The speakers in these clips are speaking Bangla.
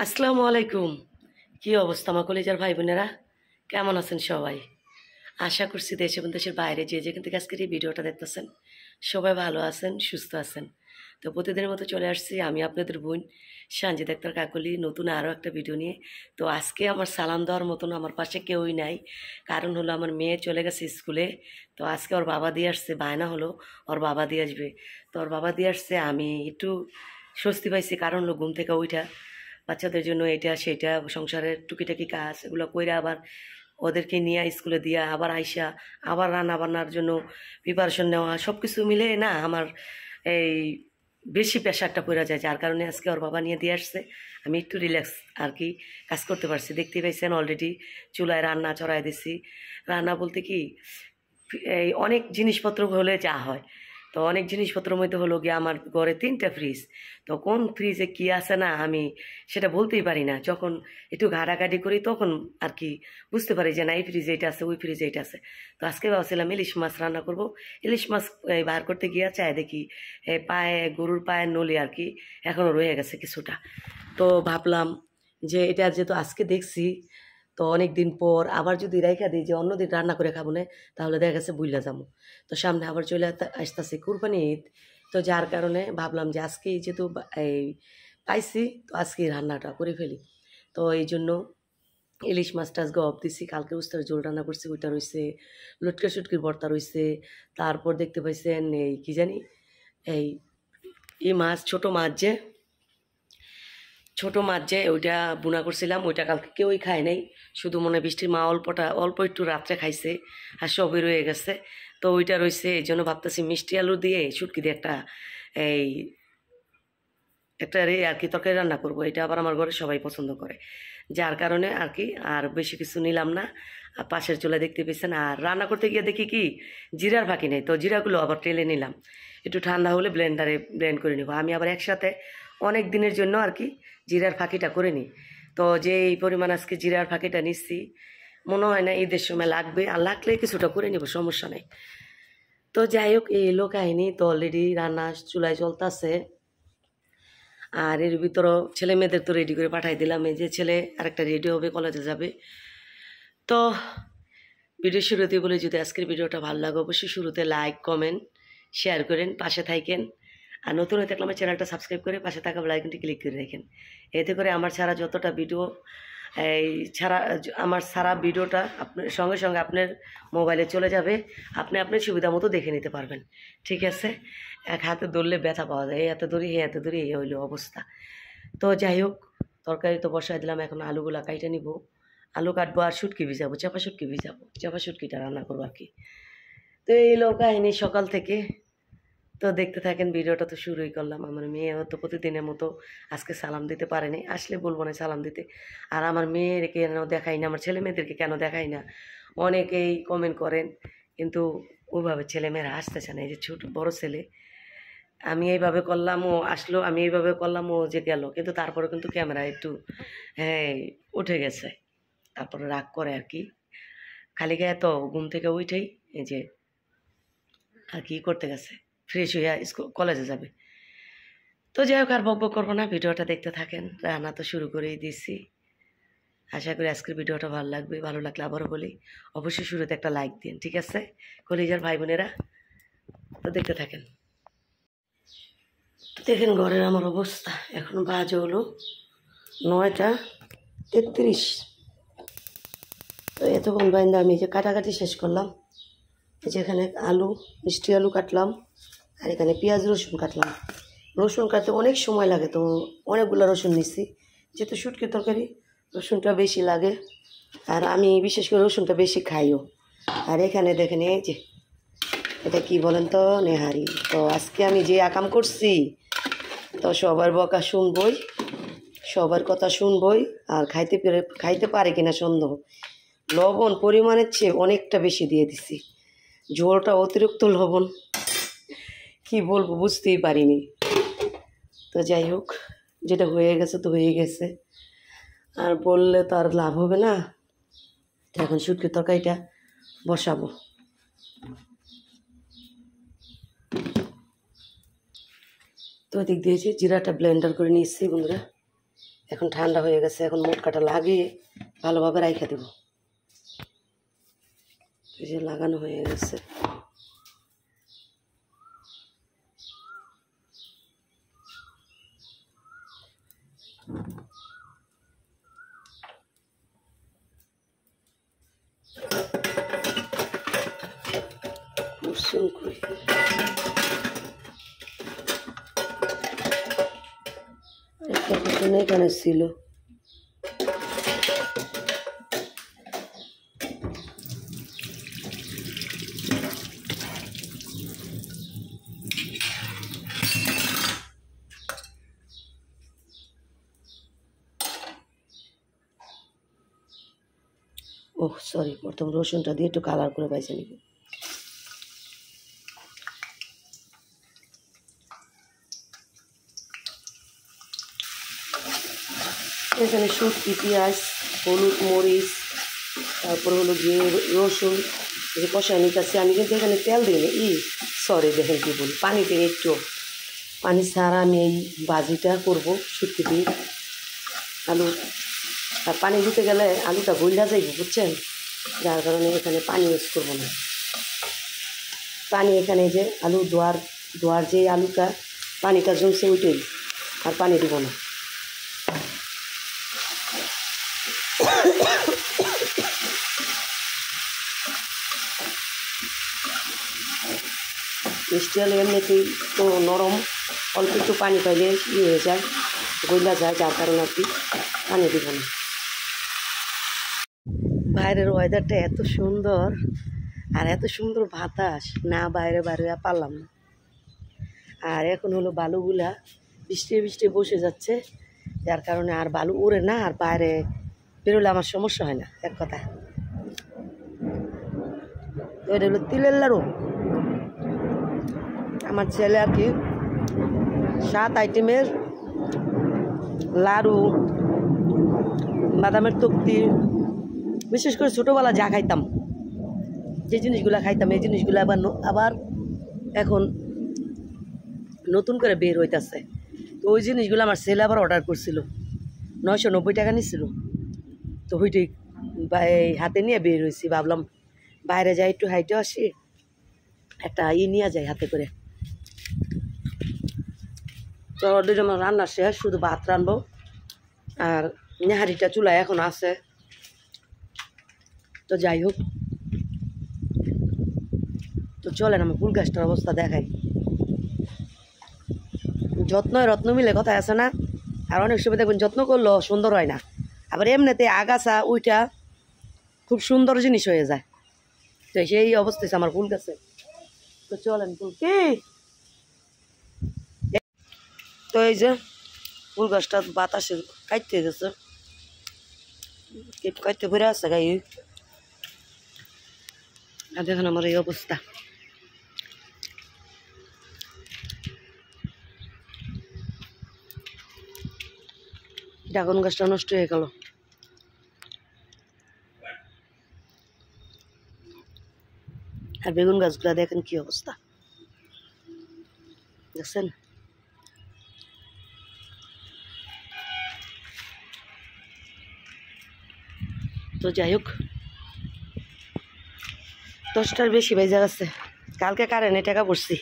আসসালামু আলাইকুম। কি অবস্থা আমার কলেজের ভাই বোনেরা? কেমন আছেন সবাই? আশা করছি দেশ এবং দেশের বাইরে যে যেখান থেকে আজকের এই ভিডিওটা দেখতেছেন সবাই ভালো আছেন, সুস্থ আছেন। তো প্রতিদিনের মতো চলে আসছি আমি আপনাদের বোন সানজিদ আক্তার কাকলি নতুন আরও একটা ভিডিও নিয়ে। তো আজকে আমার সালাম দেওয়ার মতন আমার পাশে কেউই নাই, কারণ হলো আমার মেয়ে চলে গেছে স্কুলে। তো আজকে ওর বাবা দিয়ে আসছে, বায়না হলো ওর বাবা দিয়ে আসবে। তো ওর বাবা দিয়ে আসছে, আমি একটু স্বস্তি পাইছি, কারণ হলো ঘুম থেকে উঠা বাচ্চাদের জন্য এটা সেটা সংসারের টুকিটাকি কাজ এগুলো কইরা আবার ওদেরকে নিয়ে স্কুলে দিয়া আবার আইসা আবার রান্না বান্নার জন্য প্রিপারেশন নেওয়া সব কিছু মিলে না আমার এই বেশি প্রেশারটা পড়ে যায়, যার কারণে আজকে ওর বাবা নিয়ে দিয়ে আসছে। আমি একটু রিল্যাক্স আর কি কাজ করতে পারছি। দেখতে পাইছেন অলরেডি চুলায় রান্না চড়াই দিছি। রান্না বলতে কি, এই অনেক জিনিসপত্র হলে যা হয়, তো অনেক জিনিসপত্রের মধ্যে হলো গিয়ে আমার ঘরে 3টা ফ্রিজ। তো কোন ফ্রিজে কি আছে না আমি সেটা বলতেই পারি না, যখন একটু ঘাটাঘাটি করি তখন আর কি বুঝতে পারি যে না এই ফ্রিজে এটা আছে ওই ফ্রিজে এটা আছে। তো আজকে ভাবছিলাম ইলিশ মাছ রান্না করব। ইলিশ মাছ বার করতে গিয়ে চাই দেখি পায়ে গরুর পায়ের নলি আর কি এখনও রয়ে গেছে কিছুটা। তো ভাবলাম যে এটা যেহেতু আজকে দেখছি, তো অনেক দিন পর আবার যদি রাইখা দিই যে অন্যদিন রান্না করে খাবো না, তাহলে দেখা গেছে বুইলা যাবো। তো সামনে আবার চলে আসতেছে কুরবানি ঈদ। তো যার কারণে ভাবলাম যে আজকেই যেহেতু এই পাইছি, তো আজকেই রান্নাটা করে ফেলি। তো এই জন্য ইলিশ মাছটা আজকে অফ দিছি। কালকে উস্তার ঝোল রান্না করছি, ওইটা রয়েছে। লটকা শুটকির ভর্তা রয়েছে। তারপর দেখতে পাইছেন এই কি জানি এই মাছ, ছোট মাছ যে ওইটা বুনা করছিলাম, ওইটা কালকে কেউই খায় নাই। শুধু মনে হয় বৃষ্টির মা অল্প একটু রাত্রে খাইছে, আর সবই রয়ে গেছে। তো ওইটা রয়েছে, এই জন্য ভাবতেছি মিষ্টি আলু দিয়ে শুটকি দিয়ে এই একটা আর কি তরকারি রান্না করব। এটা আবার আমার ঘরে সবাই পছন্দ করে, যার কারণে আর কি আর বেশি কিছু নিলাম না। আর পাশের চুলা দেখতে পেয়েছেন। আর রান্না করতে গিয়ে দেখি কি জিরার ফাঁকি নেই, তো জিরাগুলো আবার টেলে নিলাম। একটু ঠান্ডা হলে ব্লেন্ডারে ব্লেন্ড করে নিব। আমি আবার একসাথে অনেক দিনের জন্য আর কি জিরার ফাঁকিটা করে নিই। তো যে এই পরিমাণ আজকে জিরার ফাঁকিটা নিচ্ছি, মনে হয় না ঈদের সময় লাগবে, আর লাগলে কিছুটা করে নিব, সমস্যা নেই। তো যাই হোক, এই এলো কাহিনী। তো অলরেডি রান্না চুলায় চলতেছে, আর এর ভিতরও ছেলে মেয়েদের তো রেডি করে পাঠাই দিলাম। এই যে ছেলে আরেকটা রেডি হবে, কলেজে যাবে। তো ভিডিও শুরুতে বলে, যদি আজকের ভিডিওটা ভালো লাগে অবশ্যই শুরুতে লাইক কমেন্ট শেয়ার করেন, পাশে থাকেন। আর নতুন হয়ে থাকলে আমার চ্যানেলটা সাবস্ক্রাইব করে পাশে থাকা বেল আইকনটি ক্লিক করে রাখেন। এতে করে আমার ছাড়া যতটা ভিডিও এই ছাড়া আমার সারা ভিডিওটা আপনার সঙ্গে সঙ্গে আপনার মোবাইলে চলে যাবে, আপনি আপনার সুবিধা মতো দেখে নিতে পারবেন। ঠিক আছে? এক হাতে ধরলে ব্যথা পাওয়া যায়, এই হাতে ধরি এই হাতে ধরি, এই হইল অবস্থা। তো যাই হোক, তরকারি তো বসাই দিলাম, এখন আলুগুলা কাইটে নিব। আলু কাটবো আর শুটকি ভিজাবো, চাপা শুটকিটা রান্না করবো আর কি। তো এই লোক কাহিনী সকাল থেকে। তো দেখতে থাকেন, ভিডিওটা তো শুরুই করলাম। আমার মেয়েও তো প্রতিদিনের মতো আজকে সালাম দিতে পারেনি, আসলে বলবো না সালাম দিতে। আর আমার মেয়ের কেন দেখাই না, আমার ছেলে মেয়েদেরকে কেন দেখাই না, অনেকেই কমেন্ট করেন, কিন্তু ওইভাবে ছেলেমেয়েরা আসতেছে না। এই যে বড় ছেলে, আমি এইভাবে করলাম ও আসলো, আমি এইভাবে করলাম ও যে গেল, কিন্তু তারপরে কিন্তু ক্যামেরা একটু হ্যাঁ উঠে গেছে। তারপরে রাগ করে আর কি। খালি গায়ে তো ঘুম থেকে উঠেই এই যে আর কি করতে গেছে, ফ্রেশ হইয়া কলেজে যাবে। তো যাই হোক, আর বকবক করবো না, ভিডিওটা দেখতে থাকেন। রান্না তো শুরু করেই দিচ্ছি। আশা করি আজকের ভিডিওটা ভালো লাগবে। ভালো লাগলে আবারও বলি, অবশ্যই শুরুতে একটা লাইক দিন, ঠিক আছে কলিজার ভাই বোনেরা? তো দেখতে থাকেন। তো দেখেন ঘরের আমার অবস্থা, এখন বাজে হলো 9টা 33। তো এতক্ষণ বাইন্দা আমি যে কাটাকাটি শেষ করলাম। যেখানে মিষ্টি আলু কাটলাম, আর এখানে পেঁয়াজ রসুন কাটলাম। রসুন কাটতে অনেক সময় লাগে, তো অনেকগুলো রসুন নিচ্ছি, যেহেতু শুটকির তরকারি রসুনটা বেশি লাগে, আর আমি বিশেষ করে রসুনটা বেশি খাইও। আর এখানে দেখেন এই যে এটা কি বলেন তো, নেহারি। তো আজকে আমি যে আকাম করছি, তো সবার বকা শুনবই, সবার কথা শুনবই, আর খাইতে পারে কিনা সন্দেহ। লবণ পরিমাণের চেয়ে অনেকটা বেশি দিয়ে দিছি, ঝোলটা অতিরিক্ত লবণ, কি বলবো বুঝতেই পারিনি। তো যাই হোক, যেটা হয়ে গেছে তো হয়ে গেছে, আর বললে তো আর লাভ হবে না। এখন শুটকির তরকারিটা বসাবো। তো এদিক দিয়েছি জিরাটা ব্লেন্ডার করে নিয়েছি বন্ধুরা। এখন ঠান্ডা হয়ে গেছে, এখন মোট কাটা লাগিয়ে ভালোভাবে রাইখা দেব। এই যে লাগানো হয়ে গেছে। এখানে ছিল ওহ সরি, প্রথম রসুনটা দিয়ে একটু কালার করে পাইছে নিব। এখানে শুটকি, পেঁয়াজ, হলুদ, মরিচ, তারপর হলো গিয়ে রসুন যে কষায় নিতেছি। আমি কিন্তু এখানে তেল দিই সরি দেখেন কি বলি, পানি দিয়ে একটু পানি ছাড়া আমি এই ভাজিটা করবো শুটকি দিয়ে আলু। আর পানি দিতে গেলে আলুটা গইলা যাইব, বুঝছেন? যার কারণে এখানে পানি ইউজ করবো না। পানি এখানে যে আলু ধোয়ার যে আলুটা পানিটা জমছে ওইটাই, আর পানি দিব না। মিষ্টি আলু এমনিতেই তো নরম, অল্প একটু পানি পাইলে হয়ে যায়, গইলা যায়, যার কারণে আর কি পানি দিব না। বাইরের ওয়েদারটা এত সুন্দর আর এত সুন্দর বাতাস, না বাইরে পারলাম না। আর এখন হলো বালুগুলা বৃষ্টি বৃষ্টি বসে যাচ্ছে, যার কারণে আর বালু উড়ে না, আর বাইরে বেরোলে আমার সমস্যা হয় না। এক কথা তো এটা হলো তিলের লাড়ু। আমার ছেলে আর কি 7 আইটেমের লাড়ু, বাদামের তক্তি, বিশেষ করে ছোটোবেলা যা খাইতাম, যে জিনিসগুলো খাইতাম এই জিনিসগুলো আবার এখন নতুন করে বের হইতেছে। তো ওই জিনিসগুলো আমার ছেলে আবার অর্ডার করছিল, 990 টাকা নিছিল। তো ওইটাই হাতে নিয়ে বের হয়েছি, ভাবলাম বাইরে যাই একটু হাইটে আসি, একটা নিয়ে যাই হাতে করে। তো অলরেডি আমার রান্না শেষ, শুধু ভাত রানবো। আর নেহারিটা চুলায় এখন আছে। তো যাই হোক, তো চলেন আমার ফুল গাছটার অবস্থা দেখাই। যত্নই রত্ন মিলে কথা আছে না? আর অনেক সময় দেখবেন যত্ন করলেও সুন্দর হয় না, আবার এমনিতে আগাছা ওইটা খুব সুন্দর জিনিস হয়ে যায়। তো সেই অবস্থা আমার ফুল গাছে। তো চলেন ফুল কি, তো এই যে ফুল গাছটা বাতাসে কাটতে গেছে, কাটতে ঘুরে আসছে গাই। আর দেখেন আমার এই অবস্থা। ড্রাগন গাছটা নষ্ট হয়ে গেল। আর বেগুন গাছগুলা দেখেন কি অবস্থা, দেখছেন? তো যাই হোক, 10টার বেশি বেজে গেছে। কালকে কারেন্টে টাকা পড়ছি,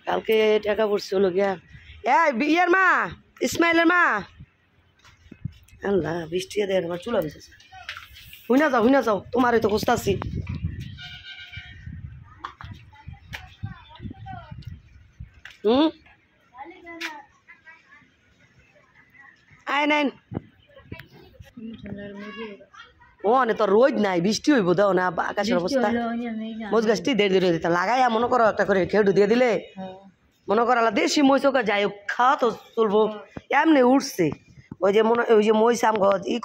কালকে টাকা পড়ছি হলো গিয়া ইয়ের মা, ইসমাইলের মা। আল্লাহ, বৃষ্টি দেয় আমার চুলা বেঁচেছে। হুইনা যাও, তোমারই তো খুঁজতাছি। আয় নেন। ও অনেক তো রোদ নাই, বৃষ্টি হইব দাও না আকাশের অবস্থা। মজ গাছটি দেড় দিতে লাগাই, মনে করো একটা করে খেড়ু দিয়ে দিলে, মনে করো আল্লাহ দেশি মই চোখা যাই হোক, খাওয়া তো চলবো। এমনি উঠছে ওই যে মই সাম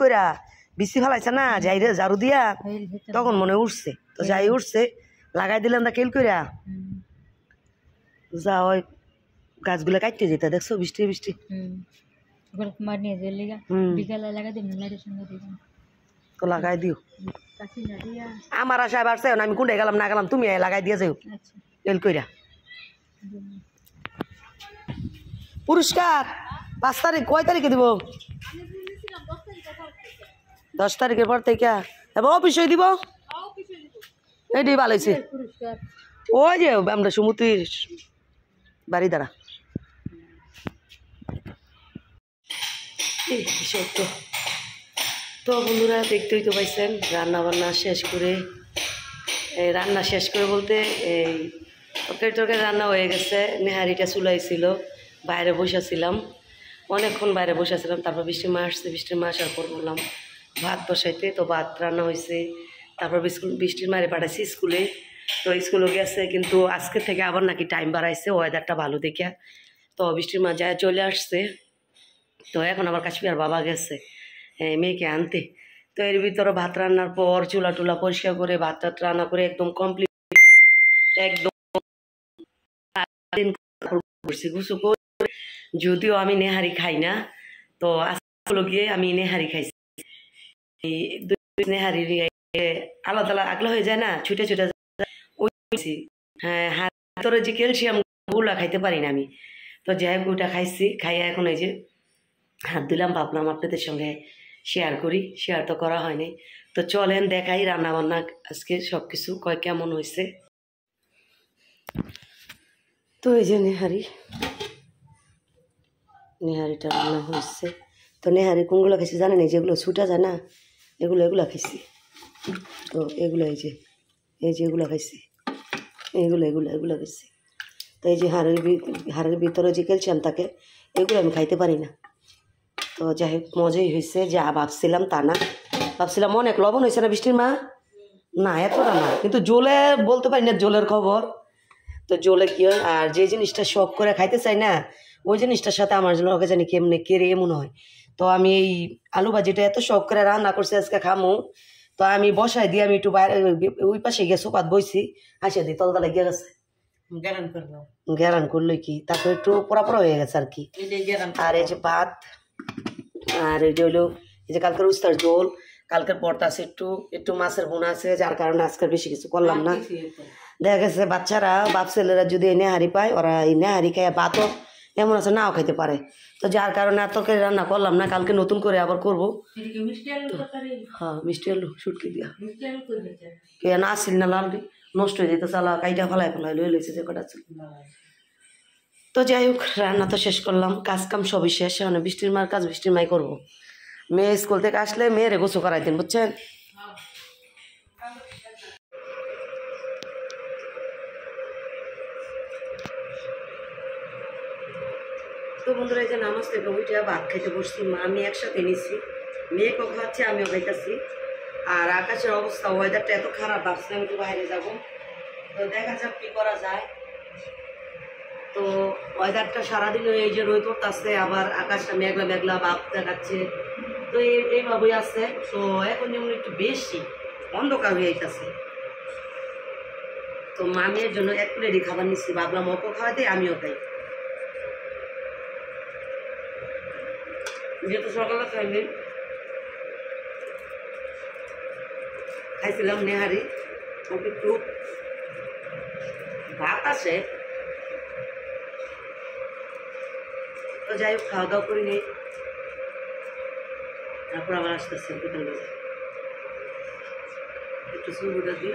কইরা বিচি ফেলাইছে না যাই রে ঝাড়ু দিয়া, তখন মনে উঠছে। তো যাই উঠছে, লাগাই দিলাম না কেল কইরা, যা ওই গাছগুলা কাটতে যেতে দেখছো বৃষ্টি বৃষ্টি। তো লাগাই দিও, আমার আশায় বাড়ছে, আমি কোনটাই গেলাম না গেলাম, তুমি লাগাই দিয়ে যাও এল কইরা। পুরস্কার 5 তারিখ কয় তারিখে দিব? 10 তারিখের পর থেকে এবার অফিসে দিব। এটি ভালো হয়েছে। ওই যে আমরা সমুদ্রের বাড়ি দ্বারা তো বন্ধুরা দেখতেই তো পাইছেন রান্না বান্না শেষ করে, রান্না শেষ করে বলতে এই তরকারি রান্না হয়ে গেছে। নেহারিটা চুলাইছিল, বাইরে বসেছিলাম, অনেকক্ষণ বাইরে বসেছিলাম। তারপর বৃষ্টির মা আসছে, বৃষ্টির মা আসার পর বললাম ভাত বসাইতে, তো ভাত রান্না হয়েছে। তারপর বৃষ্টির মারে পাঠাইছি স্কুলে, তো স্কুলে গেছে, কিন্তু আজকে থেকে আবার নাকি টাইম বাড়াইছে ওয়েদারটা ভালো দেখে। তো বৃষ্টির মা যায় চলে আসছে। তো এখন আবার কাশ্মীর বাবা গেছে মেয়েকে আনতে। তো এর ভিতরে ভাত রান্নার পর চুলা টুলা পরিষ্কার করে ভাত টাত রান্না করে একদম কমপ্লিট, একদম গুছু করে, যদিও আমি নেহারি খাই না, তো আজকে গিয়ে আমি নেহারি খাইছি। এই নেহারি আলাদা আলাদা আগলা হয়ে যায় না, ছুটে ছুটে হ্যাঁ, হাতের যে ক্যালসিয়াম গুলা খাইতে পারি না আমি। তো যাই হোক ওটা খাইছি, খাইয়া এখন এই যে হাত দিলাম, ভাবলাম আপনাদের সঙ্গে শেয়ার করি, শেয়ার তো করা হয়নি। তো চলেন দেখাই রান্না বান্না আজকে সব কিছু কয় কেমন হয়েছে। তো এই যে নেহারিটা রান্না হয়েছে। তো নেহারি কোনগুলো খাইছি জানেন? এই যেগুলো ছুটা যায় না, এগুলো খাইছি। তো এগুলো এই যে এগুলো খাইছি, এগুলো খাইছি। তো এই যে হাড়ের ভিতরে যে ক্যালসিয়াম থাকে এগুলো আমি খাইতে পারি না। তো যাই হোক মজাই হয়েছে, যা ভাবছিলাম তা না। ভাবছিলাম অনেক লবণ হয়েছে না বৃষ্টির মা, না এতটা না, কিন্তু জোলে বলতে পারি না জোলের খবর। তো জোলে কি হয়, আর যে জিনিসটা শখ করে খাইতে চাই না ওই জিনিসটার সাথে আমার জন্য ওকে জানি কেমনে কেড়ে এমন হয়। তো আমি এই আলু ভাজিটা এত শখ করে রান্না করছি আজকে খামু, তো আমি বসাই দিয়ে আমি একটু বাইরে ওই পাশে গিয়ে সোপাত বইছি, আসে দিই তলতলা গিয়ে গেছে। গ্যারান করলে কি তারপর একটু পড়া হয়ে গেছে আর কি। আর এই যে ভাত, আর এই যে হলো এই যে কালকের উস্তার ঝোল, কালকের পর্তা আছে, একটু মাছের বোনা আছে, যার কারণে আজকে বেশি কিছু করলাম না। দেখা গেছে বাচ্চারা বাপ ছেলেরা যদি এই নেহারি পায়, ওরা এই নেহারি খায় ভাতও এমন আছে নাও খাইতে পারে। তো যার কারণে আর তরকারি রান্না করলাম না, কালকে নতুন করে আবার করবো। হ্যাঁ মিষ্টি আলু শুটকি দিয়া কেন আসিল না, লাল নষ্ট হয়ে যেত, চালা কাইটা ফেলাই লয়ে লইছে যে কটা ছিল। তো যাই হোক রান্না তো শেষ করলাম, কাজ কাম সবই শেষ। মানে বৃষ্টির মার কাজ বৃষ্টির মাই করবো। মেয়ে স্কুল থেকে আসলে মেয়েরে গোসল করাই দিন, বুঝছেন। তো বন্ধুরা এই যে নামাজ থেকে উঠে ভাত খাইতে বসছি, মা আমি একসাথে নিছি, মেয়েকেও খাওয়াচ্ছি আমিও খাইতেছি। আর আকাশের অবস্থা ওয়েদারটা এত খারাপ, ভাবছিলাম একটু বাইরে যাবো, তো দেখা যাক কি করা যায়। তো ওয়েদারটা সারাদিন এই যে রোদ পড়তেছে, আবার আকাশটা মেঘলা মেঘলা ভাব দেখাচ্ছে, তো এইভাবেই আছে। তো এখন যেমন একটু বেশি অন্ধকার হয়ে যাইতেছে। তো মামির জন্য এক প্লেটই খাবার নিচ্ছি, ভাবলাম ওকে খাওয়াতে আমিও খাই, যেহেতু সকালে খাইছিলাম নেহারি, ওকে একটু ভাত আছে। তো যাই হোক খাওয়া দাওয়া করি নেই, তারপর আবার আসতেছে বিকাল বেলা একটু চুল দিই।